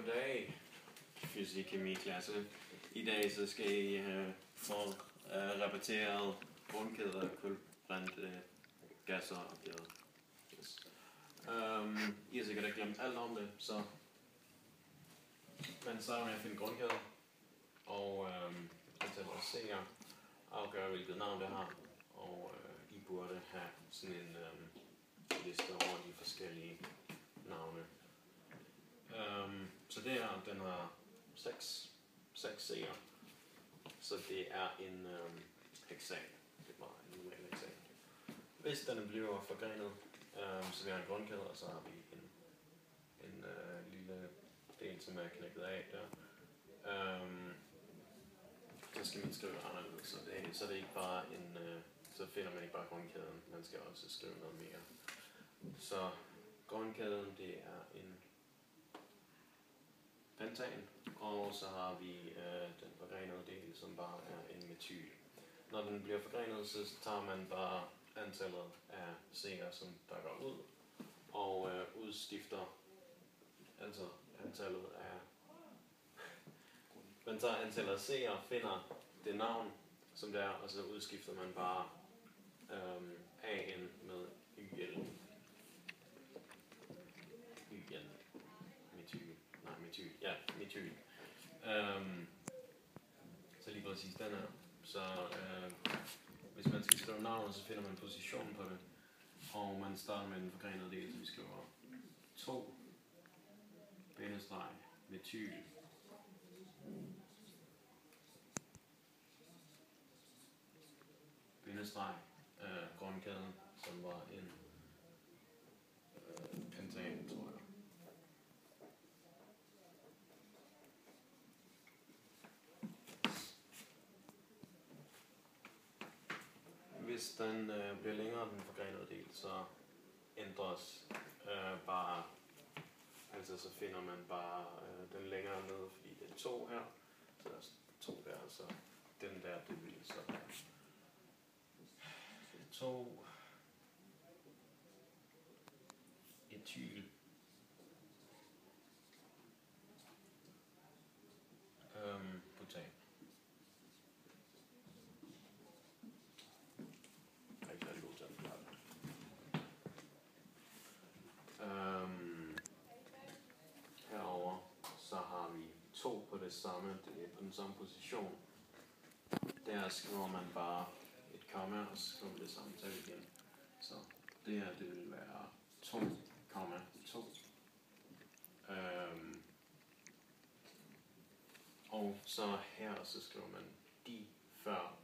Goddag, fysik kemi klasse. I dag så skal I få repeteret grundkæder, kulbrændt gasser og kæder. Yes. I har sikkert ikke glemt alt om det, så man starter med at finde grundkæder og interessere afgøre hvilket navn det har, og I burde have sådan en liste over de forskellige navne. Så det her, den har 6 C'er, så det er en heksan. Det er bare en normal heksan. Hvis den bliver forgrenet, så vi har en grundkæde, og så har vi en lille del, som er knækket af der. Så skal man skrive anderledes, så det er ikke bare en, så finder man ikke bare grundkæden, man skal også skrive noget mere. Så grundkæden, det er en pentan, og så har vi den forgrenede del, som bare er en metyl. Når den bliver forgrenet, så tager man bare antallet af C'er, som der går ud, og udstifter altså antallet af man tager antallet af C'er, finder det navn, som det er, og så udskifter man bare A'en med YL. Metyl. Så lige præcis den her. Så hvis man skal skrive navnet, så finder man positionen på det. Og man starter med den forgrenede del, så vi skriver 2 metyl. Grundkæden, som var en pentan, tror jeg. Hvis den bliver længere den forgrenede del, så ændres bare, altså så finder man bare den længere ned, fordi det er 2 her, så der er 2 der, så den der, det bliver så 2 etyl butan. Herover så har vi 2 på det samme, det er på den samme position. Der skriver man bare et komma, og så skriver vi det samme tal igen. Så det her, det vil være 2,2. Og så her, så skriver man de før